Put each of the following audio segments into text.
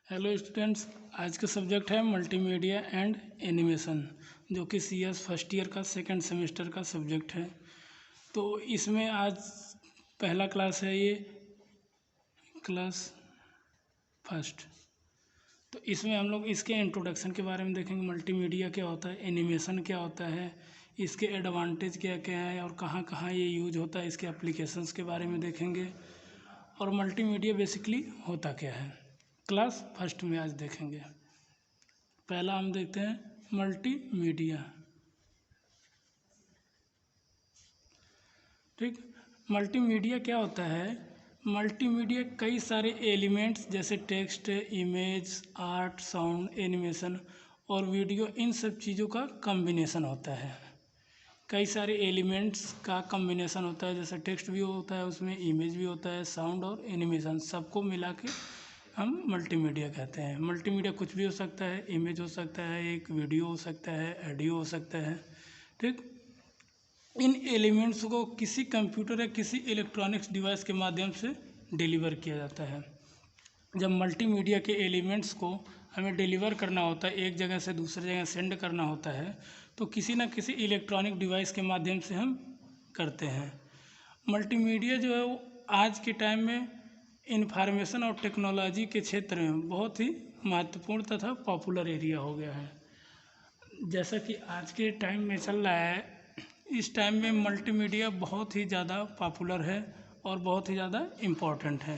Hello students, आज का subject है मल्टीमीडिया एंड एनिमेशन, जो कि CS फर्स्ट ईयर का सेकंड सेमेस्टर का सब्जेक्ट है। तो इसमें आज पहला क्लास है, ये क्लास फर्स्ट। तो इसमें हम लोग इसके इंट्रोडक्शन के बारे में देखेंगे। मल्टीमीडिया क्या होता है, एनिमेशन क्या होता है, इसके एडवांटेज क्या क्या है और कहाँ कहाँ ये यूज होता है, इसके एप्लीकेशंस के बारे में देखेंगे। और मल्टीमीडिया बेसिकली होता क्या है, क्लास फर्स्ट में आज देखेंगे। पहला हम देखते हैं मल्टीमीडिया। ठीक, मल्टीमीडिया क्या होता है? मल्टीमीडिया कई सारे एलिमेंट्स जैसे text, image, art, sound, animation और वीडियो, इन सब चीज़ों का कॉम्बिनेशन होता है। कई सारे एलिमेंट्स का कॉम्बिनेशन होता है, जैसे टेक्स्ट भी होता है, उसमें इमेज भी होता है, साउंड और एनिमेशन, सबको मिला के हम मल्टीमीडिया कहते हैं। मल्टीमीडिया कुछ भी हो सकता है, इमेज हो सकता है, एक वीडियो हो सकता है, ऑडियो हो सकता है। ठीक, इन एलिमेंट्स को किसी कंप्यूटर या किसी इलेक्ट्रॉनिक्स डिवाइस के माध्यम से डिलीवर किया जाता है। जब मल्टीमीडिया के एलिमेंट्स को हमें डिलीवर करना होता है, एक जगह से दूसरी जगह सेंड करना होता है, तो किसी न किसी इलेक्ट्रॉनिक डिवाइस के माध्यम से हम करते हैं। मल्टीमीडिया जो है वो आज के टाइम में इंफॉर्मेशन और टेक्नोलॉजी के क्षेत्र में बहुत ही महत्वपूर्ण तथा पॉपुलर एरिया हो गया है। जैसा कि आज के टाइम में चल रहा है, इस टाइम में मल्टीमीडिया बहुत ही ज़्यादा पॉपुलर है और बहुत ही ज़्यादा इम्पोर्टेंट है।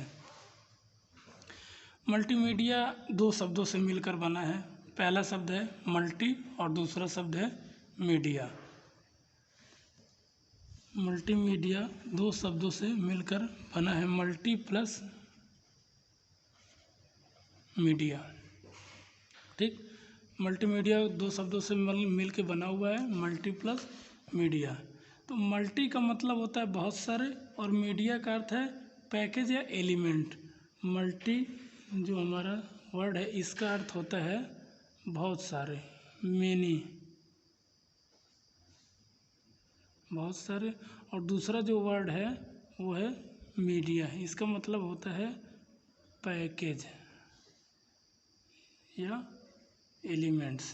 मल्टीमीडिया दो शब्दों से मिलकर बना है। पहला शब्द है मल्टी और दूसरा शब्द है मीडिया। मल्टीमीडिया दो शब्दों से मिलकर बना है, मल्टी प्लस मीडिया। ठीक, मल्टीमीडिया दो शब्दों से मिल के बना हुआ है, मल्टी प्लस मीडिया। तो मल्टी का मतलब होता है बहुत सारे और मीडिया का अर्थ है पैकेज या एलिमेंट। मल्टी जो हमारा वर्ड है, इसका अर्थ होता है बहुत सारे, मेनी, बहुत सारे। और दूसरा जो वर्ड है वो है मीडिया, इसका मतलब होता है पैकेज या एलिमेंट्स।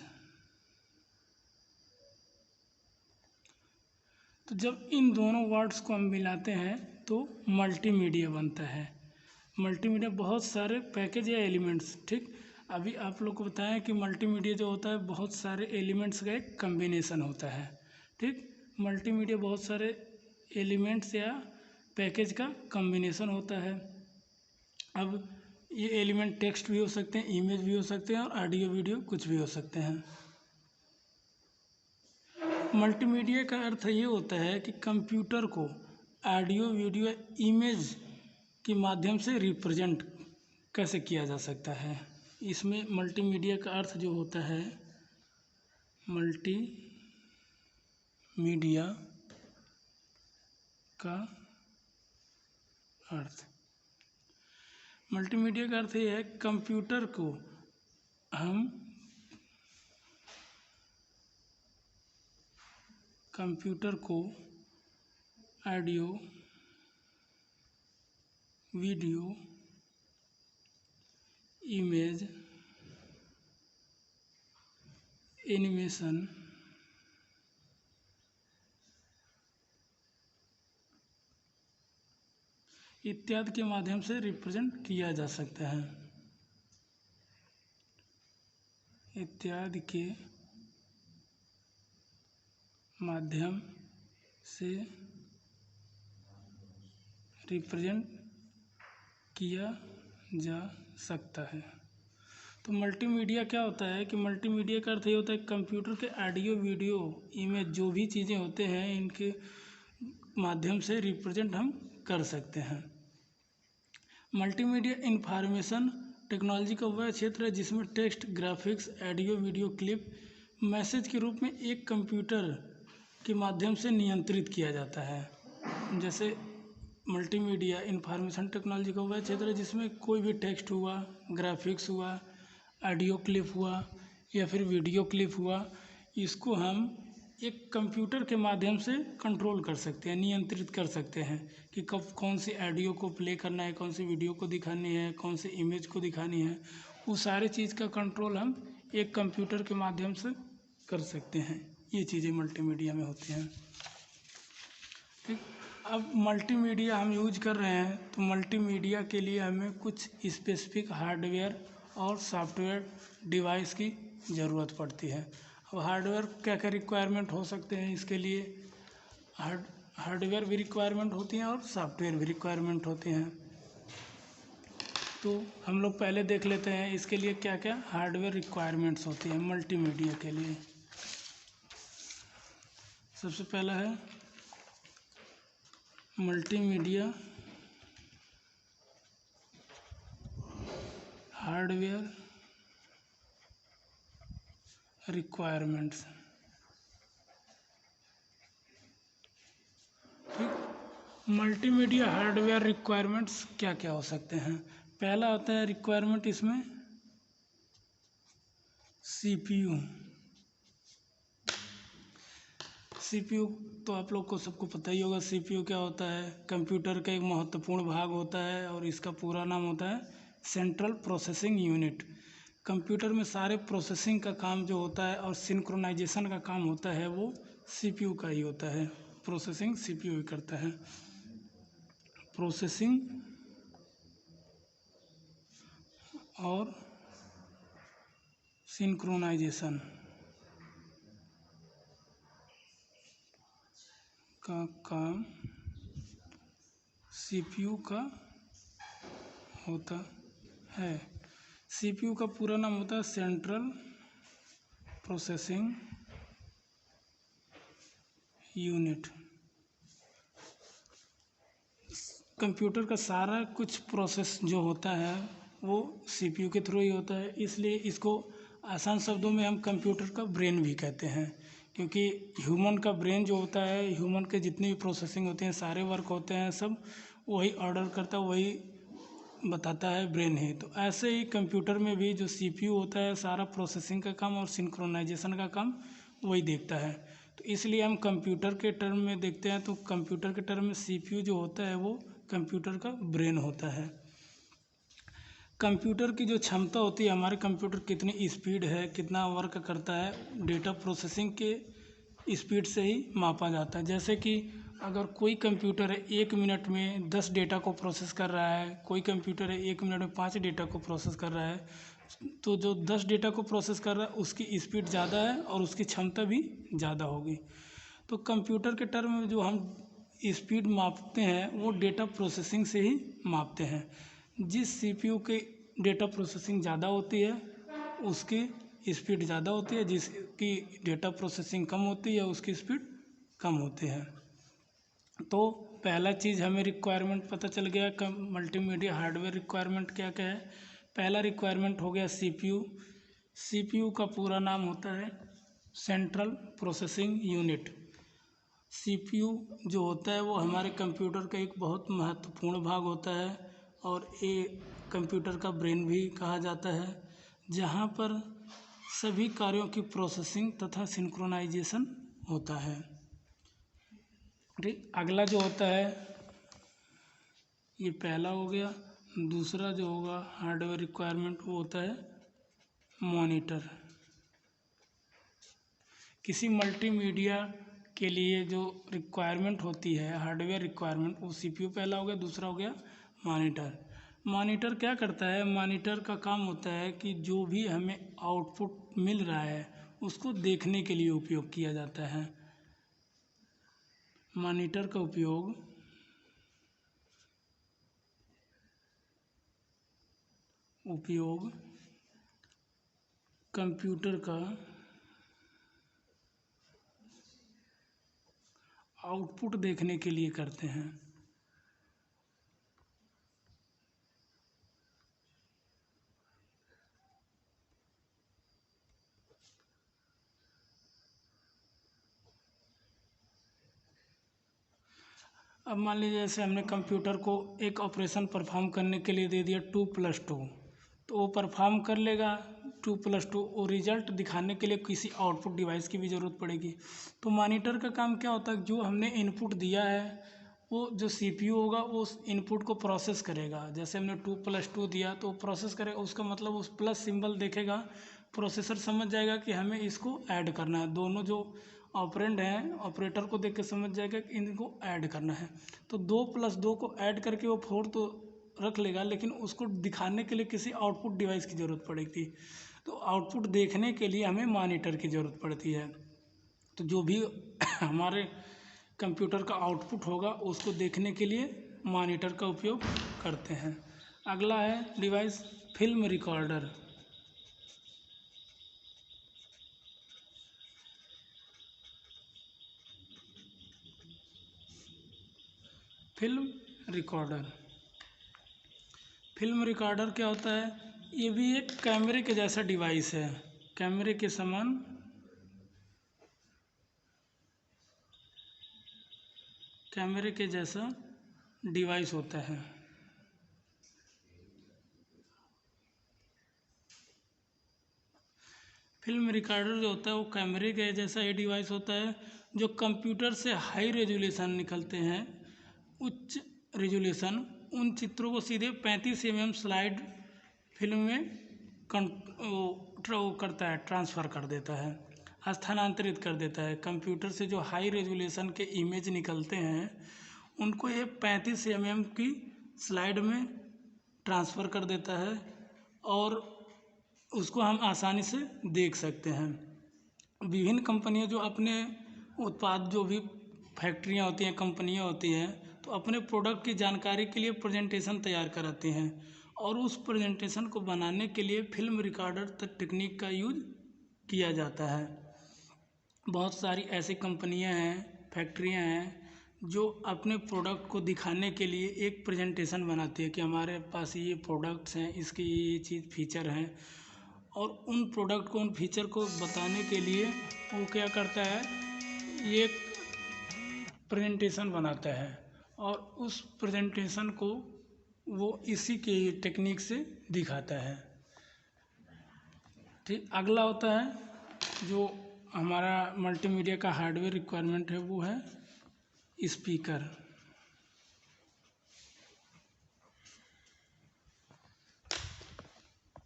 तो जब इन दोनों वर्ड्स को हम मिलाते हैं तो मल्टीमीडिया बनता है। मल्टीमीडिया बहुत सारे पैकेज या एलिमेंट्स। ठीक, अभी आप लोग को बताएं कि मल्टीमीडिया जो होता है बहुत सारे एलिमेंट्स का एक कम्बिनेशन होता है। ठीक, मल्टीमीडिया बहुत सारे एलिमेंट्स या पैकेज का कम्बिनेशन होता है। अब ये एलिमेंट टेक्स्ट भी हो सकते हैं, इमेज भी हो सकते हैं और ऑडियो वीडियो कुछ भी हो सकते हैं। मल्टीमीडिया का अर्थ ये होता है कि कंप्यूटर को ऑडियो, वीडियो, इमेज के माध्यम से रिप्रेजेंट कैसे किया जा सकता है। इसमें मल्टीमीडिया का अर्थ जो होता है, मल्टीमीडिया का अर्थ, मल्टीमीडिया का अर्थ ये है कंप्यूटर को हम कंप्यूटर को ऑडियो, वीडियो, इमेज, एनिमेशन, इत्यादि के माध्यम से रिप्रेजेंट किया जा सकता है। इत्यादि के माध्यम से रिप्रेजेंट किया जा सकता है। तो मल्टीमीडिया क्या होता है कि मल्टीमीडिया का अर्थ ये होता है कंप्यूटर के ऑडियो, वीडियो, इमेज, जो भी चीज़ें होते हैं, इनके माध्यम से रिप्रेजेंट हम कर सकते हैं। मल्टीमीडिया इंफॉर्मेशन टेक्नोलॉजी का वह क्षेत्र है जिसमें text, graphics, audio, video clip message के रूप में एक कंप्यूटर के माध्यम से नियंत्रित किया जाता है। जैसे मल्टीमीडिया इंफॉर्मेशन टेक्नोलॉजी का वह क्षेत्र है जिसमें कोई भी टेक्स्ट हुआ, ग्राफिक्स हुआ, ऑडियो क्लिप हुआ या फिर वीडियो क्लिप हुआ, इसको हम एक कंप्यूटर के माध्यम से कंट्रोल कर सकते हैं, नियंत्रित कर सकते हैं कि कब कौन सी ऑडियो को प्ले करना है, कौन सी वीडियो को दिखानी है, कौन सी इमेज को दिखानी है। वो सारे चीज़ का कंट्रोल हम एक कंप्यूटर के माध्यम से कर सकते हैं। ये चीज़ें मल्टीमीडिया में होती हैं। ठीक, अब मल्टीमीडिया हम यूज कर रहे हैं तो मल्टीमीडिया के लिए हमें कुछ स्पेसिफिक हार्डवेयर और सॉफ्टवेयर डिवाइस की ज़रूरत पड़ती है। अब हार्डवेयर क्या क्या रिक्वायरमेंट हो सकते हैं इसके लिए, हार्डवेयर भी रिक्वायरमेंट होती हैं और सॉफ्टवेयर भी रिक्वायरमेंट होते हैं। तो हम लोग पहले देख लेते हैं इसके लिए क्या क्या हार्डवेयर रिक्वायरमेंट्स होती हैं मल्टीमीडिया के लिए। सबसे पहला है मल्टीमीडिया हार्डवेयर रिक्वायरमेंट्स। ठीक, मल्टीमीडिया हार्डवेयर रिक्वायरमेंट्स क्या क्या हो सकते हैं। पहला होता है रिक्वायरमेंट इसमें सीपीयू। सीपीयू तो आप लोग को सबको पता ही होगा। सीपीयू क्या होता है, कंप्यूटर का एक महत्वपूर्ण भाग होता है और इसका पूरा नाम होता है सेंट्रल प्रोसेसिंग यूनिट। कंप्यूटर में सारे प्रोसेसिंग का काम जो होता है और सिंक्रोनाइजेशन का काम होता है वो सीपीयू का ही होता है। प्रोसेसिंग सीपीयू ही करता है। प्रोसेसिंग और सिंक्रोनाइजेशन का काम सीपीयू का होता है। सीपीयू का पूरा नाम होता है सेंट्रल प्रोसेसिंग यूनिट। कंप्यूटर का सारा कुछ प्रोसेस जो होता है वो सीपीयू के थ्रू ही होता है, इसलिए इसको आसान शब्दों में हम कंप्यूटर का ब्रेन भी कहते हैं। क्योंकि ह्यूमन का ब्रेन जो होता है, ह्यूमन के जितनी भी प्रोसेसिंग होती हैं, सारे वर्क होते हैं, सब वही ऑर्डर करता है, वही बताता है ब्रेन ही। तो ऐसे ही कंप्यूटर में भी जो सीपीयू होता है सारा प्रोसेसिंग का काम और सिंक्रोनाइजेशन का काम वही देखता है। तो इसलिए हम कंप्यूटर के टर्म में देखते हैं तो कंप्यूटर के टर्म में सीपीयू जो होता है वो कंप्यूटर का ब्रेन होता है। कंप्यूटर की जो क्षमता होती है, हमारे कंप्यूटर कितनी स्पीड है, कितना वर्क करता है, डेटा प्रोसेसिंग के स्पीड से ही मापा जाता है। जैसे कि अगर कोई कंप्यूटर है 1 मिनट में 10 डेटा को प्रोसेस कर रहा है, कोई कंप्यूटर है 1 मिनट में 5 डेटा को प्रोसेस कर रहा है, तो जो 10 डेटा को प्रोसेस कर रहा है उसकी स्पीड ज़्यादा है और उसकी क्षमता भी ज़्यादा होगी। तो कंप्यूटर के टर्म में जो हम स्पीड मापते हैं वो डेटा प्रोसेसिंग से ही मापते हैं। जिस सीपीयू के डेटा प्रोसेसिंग ज़्यादा होती है उसकी स्पीड ज़्यादा होती है, जिसकी डेटा प्रोसेसिंग कम होती है उसकी स्पीड कम होती है। तो पहला चीज़ हमें रिक्वायरमेंट पता चल गया मल्टीमीडिया हार्डवेयर रिक्वायरमेंट क्या क्या है। पहला रिक्वायरमेंट हो गया सीपीयू। सीपीयू का पूरा नाम होता है सेंट्रल प्रोसेसिंग यूनिट। सीपीयू जो होता है वो हमारे कंप्यूटर का एक बहुत महत्वपूर्ण भाग होता है और ये कंप्यूटर का ब्रेन भी कहा जाता है, जहाँ पर सभी कार्यों की प्रोसेसिंग तथा सिंक्रोनाइजेशन होता है। ठीक, अगला जो होता है ये पहला हो गया। दूसरा जो होगा हार्डवेयर रिक्वायरमेंट वो होता है मॉनिटर। किसी मल्टीमीडिया के लिए जो रिक्वायरमेंट होती है हार्डवेयर रिक्वायरमेंट, वो सीपीयू पहला हो गया। दूसरा हो गया मॉनिटर। मॉनिटर क्या करता है, मॉनिटर का काम होता है कि जो भी हमें आउटपुट मिल रहा है उसको देखने के लिए उपयोग किया जाता है। मॉनिटर का उपयोग कंप्यूटर का आउटपुट देखने के लिए करते हैं। अब मान लीजिए जैसे हमने कंप्यूटर को एक ऑपरेशन परफॉर्म करने के लिए दे दिया 2+2, तो वो परफॉर्म कर लेगा 2+2। वो रिजल्ट दिखाने के लिए किसी आउटपुट डिवाइस की भी ज़रूरत पड़ेगी। तो मॉनिटर का काम क्या होता है, जो हमने इनपुट दिया है वो जो सीपीयू होगा वो उस इनपुट को प्रोसेस करेगा। जैसे हमने 2+2 दिया तो प्रोसेस करेगा, उसका मतलब उस प्लस सिंबल देखेगा, प्रोसेसर समझ जाएगा कि हमें इसको ऐड करना है। दोनों जो ऑपरेंड हैं ऑपरेटर को देख के समझ जाएगा कि इनको ऐड करना है। तो 2+2 को ऐड करके वो 4 तो रख लेगा, लेकिन उसको दिखाने के लिए किसी आउटपुट डिवाइस की ज़रूरत पड़ेगी। तो आउटपुट देखने के लिए हमें मॉनिटर की ज़रूरत पड़ती है। तो जो भी हमारे कंप्यूटर का आउटपुट होगा उसको देखने के लिए मॉनिटर का उपयोग करते हैं। अगला है device film recorder. Film recorder, film recorder क्या होता है? ये भी एक कैमरे के जैसा डिवाइस है, कैमरे के समान कैमरे के जैसा डिवाइस होता है। फिल्म रिकॉर्डर जो होता है वो कैमरे के जैसा ये डिवाइस होता है जो कंप्यूटर से हाई रेजोल्यूशन निकलते हैं, उच्च रेजोल्यूशन, उन चित्रों को सीधे 35 mm स्लाइड फिल्म में वो करता है, ट्रांसफ़र कर देता है, स्थानांतरित कर देता है। कंप्यूटर से जो हाई रेजोल्यूशन के इमेज निकलते हैं उनको ये 35 mm की स्लाइड में ट्रांसफ़र कर देता है और उसको हम आसानी से देख सकते हैं। विभिन्न कंपनियां जो अपने उत्पाद, जो भी फैक्ट्रियां होती हैं, कंपनियां होती हैं, तो अपने प्रोडक्ट की जानकारी के लिए प्रेजेंटेशन तैयार कराती हैं और उस प्रेजेंटेशन को बनाने के लिए फिल्म रिकॉर्डर टेक्निक का यूज किया जाता है। बहुत सारी ऐसी कंपनियां हैं, फैक्ट्रियां हैं जो अपने प्रोडक्ट को दिखाने के लिए एक प्रेजेंटेशन बनाती है कि हमारे पास ये प्रोडक्ट्स हैं, इसकी ये चीज़ फीचर हैं, और उन प्रोडक्ट को, उन फीचर को बताने के लिए वो क्या करता है, ये प्रेजेंटेशन बनाता है और उस प्रेजेंटेशन को वो इसी के टेक्निक से दिखाता है। ठीक, अगला होता है जो हमारा मल्टीमीडिया का हार्डवेयर रिक्वायरमेंट है, वो है स्पीकर।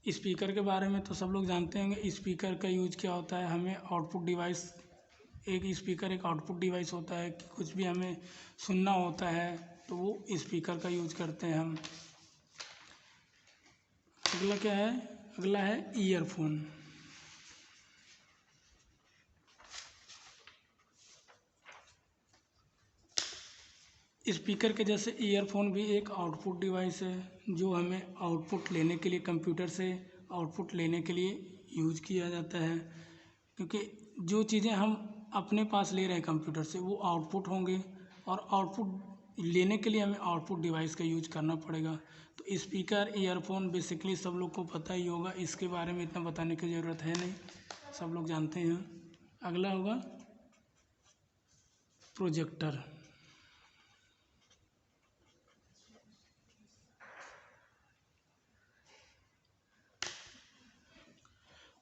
स्पीकर के बारे में तो सब लोग जानते होंगे। स्पीकर का यूज क्या होता है? हमें आउटपुट डिवाइस, एक स्पीकर एक आउटपुट डिवाइस होता है कि कुछ भी हमें सुनना होता है तो वो स्पीकर का यूज करते हैं हम। अगला क्या है? अगला है ईयरफोन। स्पीकर के जैसे ईयरफोन भी एक आउटपुट डिवाइस है जो हमें आउटपुट लेने के लिए, कंप्यूटर से आउटपुट लेने के लिए यूज किया जाता है। क्योंकि जो चीज़ें हम अपने पास ले रहे हैं कंप्यूटर से वो आउटपुट होंगे और आउटपुट लेने के लिए हमें आउटपुट डिवाइस का यूज करना पड़ेगा। तो स्पीकर, ईयरफोन बेसिकली सब लोग को पता ही होगा, इसके बारे में इतना बताने की ज़रूरत है नहीं, सब लोग जानते हैं। अगला होगा प्रोजेक्टर।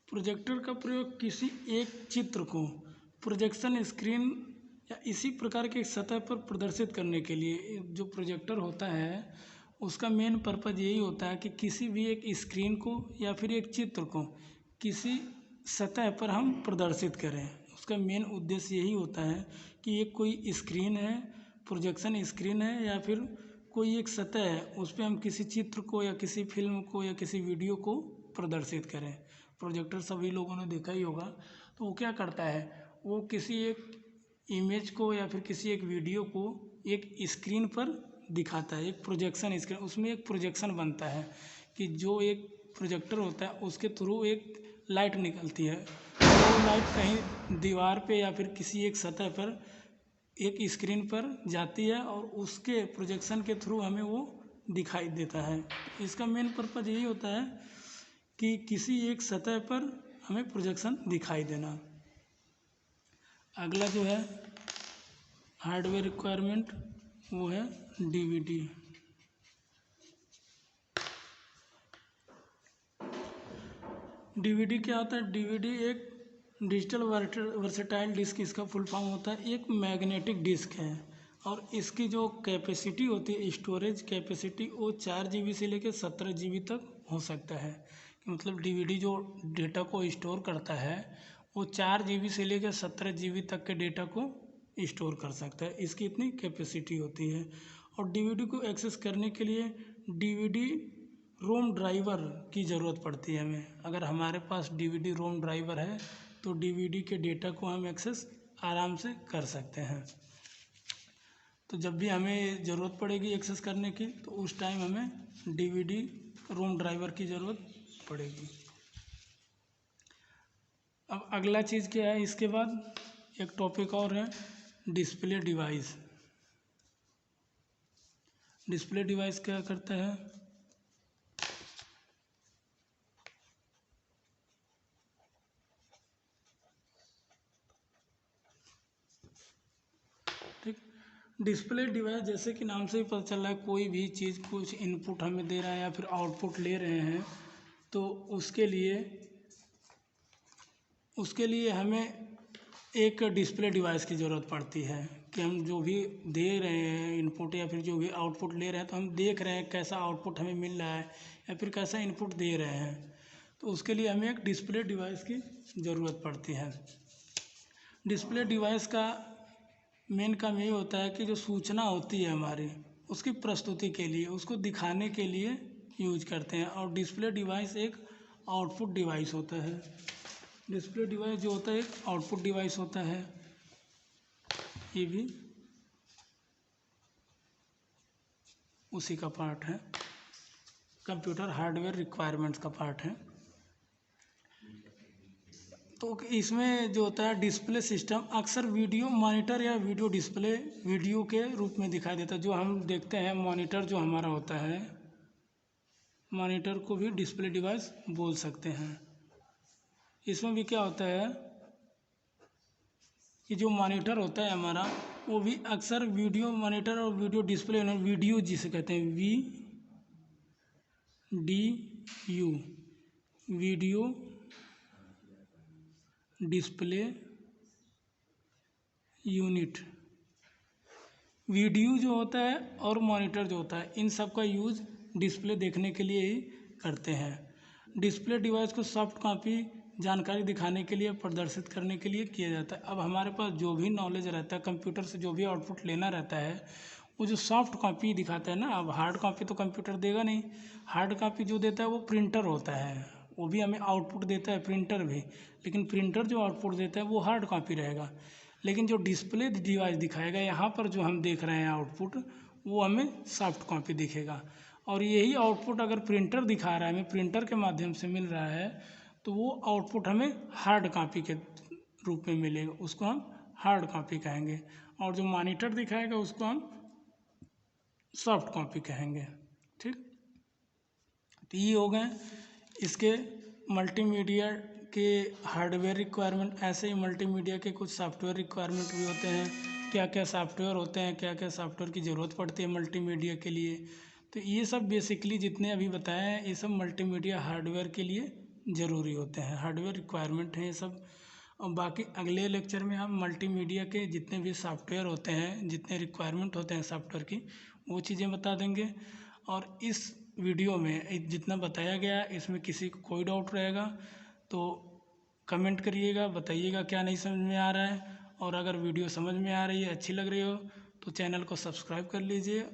प्रोजेक्टर का प्रयोग किसी एक चित्र को प्रोजेक्शन स्क्रीन या इसी प्रकार के सतह पर प्रदर्शित करने के लिए, जो प्रोजेक्टर होता है उसका मेन पर्पज़ यही होता है कि किसी भी एक स्क्रीन को या फिर एक चित्र को किसी सतह पर हम प्रदर्शित करें। उसका मेन उद्देश्य यही होता है कि एक कोई स्क्रीन है, प्रोजेक्शन स्क्रीन है या फिर कोई एक सतह है, उस पर हम किसी चित्र को या किसी फिल्म को या किसी वीडियो को प्रदर्शित करें। प्रोजेक्टर सभी लोगों ने देखा ही होगा। तो वो क्या करता है, वो किसी एक इमेज को या फिर किसी एक वीडियो को एक स्क्रीन पर दिखाता है, एक प्रोजेक्शन स्क्रीन, उसमें एक प्रोजेक्शन बनता है कि जो एक प्रोजेक्टर होता है उसके थ्रू एक लाइट निकलती है। वो लाइट कहीं दीवार पे या फिर किसी एक सतह पर एक स्क्रीन पर जाती है और उसके प्रोजेक्शन के थ्रू हमें वो दिखाई देता है। इसका मेन पर्पज़ यही होता है कि किसी एक सतह पर हमें प्रोजेक्शन दिखाई देना। अगला जो है हार्डवेयर रिक्वायरमेंट, वो है डीवीडी। डीवीडी क्या होता है? डीवीडी एक डिजिटल वर्सेटाइल डिस्क, इसका फुल फॉर्म होता है। एक मैग्नेटिक डिस्क है और इसकी जो कैपेसिटी होती है, स्टोरेज कैपेसिटी, वो 4 GB से लेकर 17 GB तक हो सकता है। मतलब DVD जो डेटा को स्टोर करता है वो 4 GB से लेकर 17 GB तक के डेटा को स्टोर कर सकता है, इसकी इतनी कैपेसिटी होती है। और DVD को एक्सेस करने के लिए DVD रोम ड्राइवर की ज़रूरत पड़ती है हमें। अगर हमारे पास DVD रोम ड्राइवर है तो DVD के डेटा को हम एक्सेस आराम से कर सकते हैं। तो जब भी हमें ज़रूरत पड़ेगी एक्सेस करने की तो उस टाइम हमें DVD रोम ड्राइवर की ज़रूरत पड़ेगी। अब अगला चीज़ क्या है, इसके बाद एक टॉपिक और है डिस्प्ले डिवाइस। डिस्प्ले डिवाइस क्या करता है, ठीक। डिस्प्ले डिवाइस जैसे कि नाम से ही पता चल रहा है, कोई भी चीज़ कुछ इनपुट हमें दे रहा है या फिर आउटपुट ले रहे हैं तो उसके लिए हमें एक डिस्प्ले डिवाइस की ज़रूरत पड़ती है कि हम जो भी दे रहे हैं इनपुट या फिर जो भी आउटपुट ले रहे हैं तो हम देख रहे हैं कैसा आउटपुट हमें मिल रहा है या फिर कैसा इनपुट दे रहे हैं, तो उसके लिए हमें एक डिस्प्ले डिवाइस की ज़रूरत पड़ती है। डिस्प्ले डिवाइस का मेन काम यही होता है कि जो सूचना होती है हमारी उसकी प्रस्तुति के लिए, उसको दिखाने के लिए यूज करते हैं। और डिस्प्ले डिवाइस एक आउटपुट डिवाइस होता है। डिस्प्ले डिवाइस जो होता है एक आउटपुट डिवाइस होता है। ये भी उसी का पार्ट है, कंप्यूटर हार्डवेयर रिक्वायरमेंट्स का पार्ट है। तो इसमें जो होता है डिस्प्ले सिस्टम अक्सर वीडियो मॉनिटर या वीडियो डिस्प्ले वीडियो के रूप में दिखाई देता है। जो हम देखते हैं मॉनिटर जो हमारा होता है, मॉनिटर को भी डिस्प्ले डिवाइस बोल सकते हैं। इसमें भी क्या होता है कि जो मॉनिटर होता है हमारा वो भी अक्सर वीडियो मॉनिटर और वीडियो डिस्प्ले, वीडियो जिसे कहते हैं VDU, video display unit. Video जो होता है और मॉनिटर जो होता है इन सब का यूज़ डिस्प्ले देखने के लिए ही करते हैं। डिस्प्ले डिवाइस को सॉफ्ट कॉपी जानकारी दिखाने के लिए, प्रदर्शित करने के लिए किया जाता है। अब हमारे पास जो भी नॉलेज रहता है कंप्यूटर से, जो भी आउटपुट लेना रहता है वो जो सॉफ्ट कॉपी दिखाता है ना, अब हार्ड कॉपी तो कंप्यूटर देगा नहीं। हार्ड कॉपी जो देता है वो प्रिंटर होता है, वो भी हमें आउटपुट देता है प्रिंटर भी, लेकिन प्रिंटर जो आउटपुट देता है वो हार्ड कॉपी रहेगा। लेकिन जो डिस्प्ले डिवाइस दिखाएगा यहाँ पर जो हम देख रहे हैं आउटपुट, वो हमें सॉफ्ट कॉपी दिखेगा। और यही आउटपुट अगर प्रिंटर दिखा रहा है, हमें प्रिंटर के माध्यम से मिल रहा है, तो वो आउटपुट हमें हार्ड कॉपी के रूप में मिलेगा, उसको हम हार्ड कॉपी कहेंगे। और जो मॉनिटर दिखाएगा उसको हम सॉफ्ट कॉपी कहेंगे, ठीक। तो ये हो गए इसके मल्टीमीडिया के हार्डवेयर रिक्वायरमेंट। ऐसे ही मल्टीमीडिया के कुछ सॉफ्टवेयर रिक्वायरमेंट भी होते हैं, क्या क्या सॉफ्टवेयर होते हैं, क्या क्या सॉफ्टवेयर की ज़रूरत पड़ती है मल्टीमीडिया के लिए। तो ये सब बेसिकली जितने अभी बताए हैं ये सब मल्टीमीडिया हार्डवेयर के लिए ज़रूरी होते हैं, हार्डवेयर रिक्वायरमेंट हैं ये सब। और बाकी अगले लेक्चर में हम मल्टीमीडिया के जितने भी सॉफ्टवेयर होते हैं, जितने रिक्वायरमेंट होते हैं सॉफ्टवेयर की, वो चीज़ें बता देंगे। और इस वीडियो में जितना बताया गया इसमें किसी को कोई डाउट रहेगा तो कमेंट करिएगा, बताइएगा क्या नहीं समझ में आ रहा है। और अगर वीडियो समझ में आ रही है, अच्छी लग रही हो तो चैनल को सब्सक्राइब कर लीजिए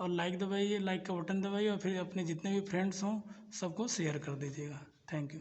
और लाइक दबाइए, लाइक का बटन दबाइए और फिर अपने जितने भी फ्रेंड्स हों सबको शेयर कर दीजिएगा। Thank you.